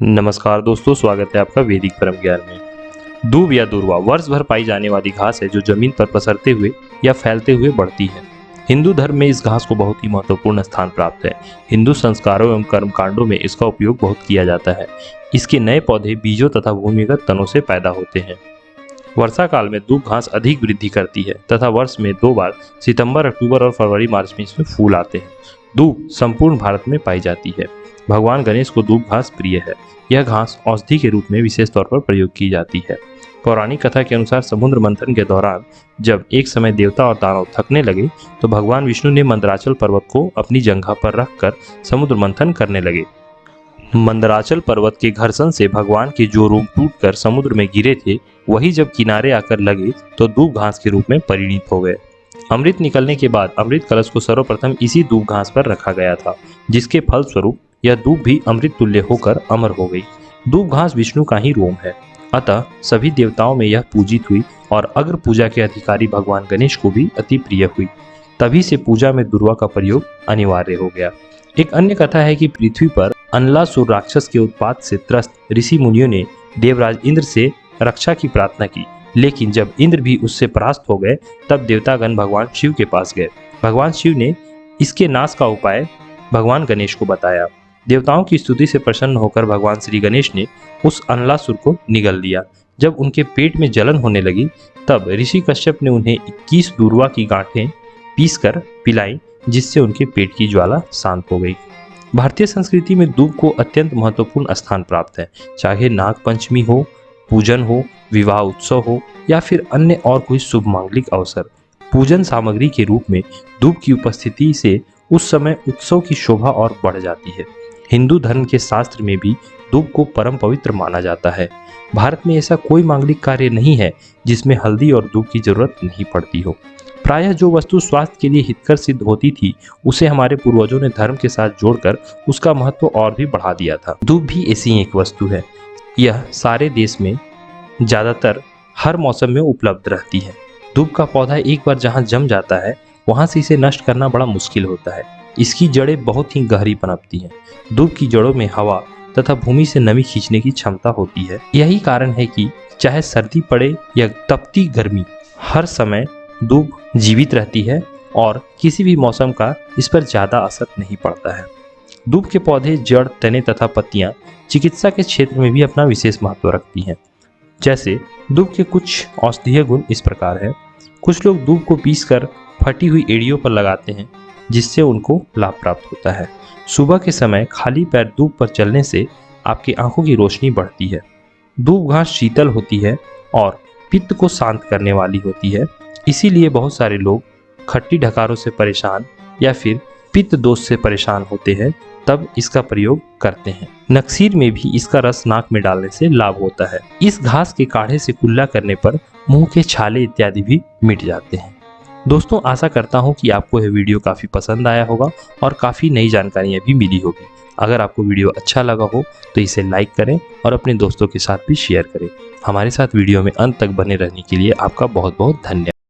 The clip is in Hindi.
नमस्कार दोस्तों, स्वागत है आपका वैदिक परम ज्ञान में। दूब या दूर्वा वर्ष भर पाई जाने वाली घास है जो जमीन पर पसरते हुए या फैलते हुए बढ़ती है। हिंदू धर्म में इस घास को बहुत ही महत्वपूर्ण स्थान प्राप्त है। हिंदू संस्कारों एवं कर्मकांडों में इसका उपयोग बहुत किया जाता है। इसके नए पौधे बीजों तथा भूमिगत तनों से पैदा होते हैं। वर्षा काल में दूब घास अधिक वृद्धि करती है तथा वर्ष में 2 बार सितंबर, अक्टूबर और फरवरी मार्च में इसमें फूल आते हैं। दूब संपूर्ण भारत में पाई जाती है। भगवान गणेश को दूब घास प्रिय है। यह घास औषधि के रूप में विशेष तौर पर प्रयोग की जाती है। पौराणिक कथा के अनुसार समुद्र मंथन के दौरान जब एक समय देवता और दानव थकने लगे तो भगवान विष्णु ने मंदराचल पर्वत को अपनी जंघा पर रखकर समुद्र मंथन करने लगे। मंदराचल पर्वत के घर्षण से भगवान के जो रूप टूटकर समुद्र में गिरे थे, वही जब किनारे आकर लगे तो दूब घास के रूप में परिणित हो गए। अमृत निकलने के बाद अमृत कलश को सर्वप्रथम इसी दूब घास पर रखा गया था, जिसके फलस्वरूप यह दूब भी अमृत तुल्य होकर अमर हो गई। दूब घास विष्णु का ही रोम है, अतः सभी देवताओं में यह पूजित हुई और अग्र पूजा के अधिकारी भगवान गणेश को भी अति प्रिय हुई। तभी से पूजा में दूर्वा का प्रयोग अनिवार्य हो गया। एक अन्य कथा है कि पृथ्वी पर अनलासुर राक्षस के उत्पात से त्रस्त ऋषि मुनियों ने देवराज इंद्र से रक्षा की प्रार्थना की, लेकिन जब इंद्र भी उससे परास्त हो गए तब देवतागण भगवान शिव के पास गए। भगवान शिव ने इसके नाश का उपाय भगवान गणेश को बताया। देवताओं की स्तुति से प्रसन्न होकर भगवान श्री गणेश ने उस अनलासुर को निगल लिया। जब उनके पेट में जलन होने लगी तब ऋषि कश्यप ने उन्हें 21 दूर्वा की गांठें पीसकर पिलाई, जिससे उनके पेट की ज्वाला शांत हो गई। भारतीय संस्कृति में दूब को अत्यंत महत्वपूर्ण स्थान प्राप्त है। चाहे नाग पंचमी हो, पूजन हो, विवाह उत्सव हो या फिर अन्य और कोई शुभ मांगलिक अवसर, पूजन सामग्री के रूप में दूब की उपस्थिति से उस समय उत्सव की शोभा और बढ़ जाती है। हिंदू धर्म के शास्त्र में भी दूब को परम पवित्र माना जाता है। भारत में ऐसा कोई मांगलिक कार्य नहीं है जिसमें हल्दी और दूब की जरूरत नहीं पड़ती हो। प्रायः जो वस्तु स्वास्थ्य के लिए हितकर सिद्ध होती थी, उसे हमारे पूर्वजों ने धर्म के साथ जोड़कर उसका महत्व और भी बढ़ा दिया था। दूब भी ऐसी एक वस्तु है। यह सारे देश में ज़्यादातर हर मौसम में उपलब्ध रहती है। दूब का पौधा एक बार जहाँ जम जाता है, वहाँ से इसे नष्ट करना बड़ा मुश्किल होता है। इसकी जड़ें बहुत ही गहरी पनपती हैं। दूब की जड़ों में हवा तथा भूमि से नमी खींचने की क्षमता होती है। यही कारण है कि चाहे सर्दी पड़े या तपती गर्मी, हर समय दूब जीवित रहती है और किसी भी मौसम का इस पर ज़्यादा असर नहीं पड़ता है। दूब के पौधे, जड़, तने तथा पत्तियां चिकित्सा के क्षेत्र में भी अपना विशेष महत्व रखती हैं। जैसे दूब के कुछ औषधीय गुण इस प्रकार है। कुछ लोग दूब को पीसकर फटी हुई एड़ियों पर लगाते हैं, जिससे उनको लाभ प्राप्त होता है। सुबह के समय खाली पैर दूब पर चलने से आपकी आंखों की रोशनी बढ़ती है। दूब घास शीतल होती है और पित्त को शांत करने वाली होती है। इसीलिए बहुत सारे लोग खट्टी ढकारों से परेशान या फिर पित्त दोष से परेशान होते हैं, तब इसका प्रयोग करते हैं। नक्सीर में भी इसका रस नाक में डालने से लाभ होता है। इस घास के काढ़े से कुल्ला करने पर मुंह के छाले इत्यादि भी मिट जाते हैं। दोस्तों, आशा करता हूं कि आपको यह वीडियो काफ़ी पसंद आया होगा और काफ़ी नई जानकारियां भी मिली होगी। अगर आपको वीडियो अच्छा लगा हो तो इसे लाइक करें और अपने दोस्तों के साथ भी शेयर करें। हमारे साथ वीडियो में अंत तक बने रहने के लिए आपका बहुत बहुत धन्यवाद।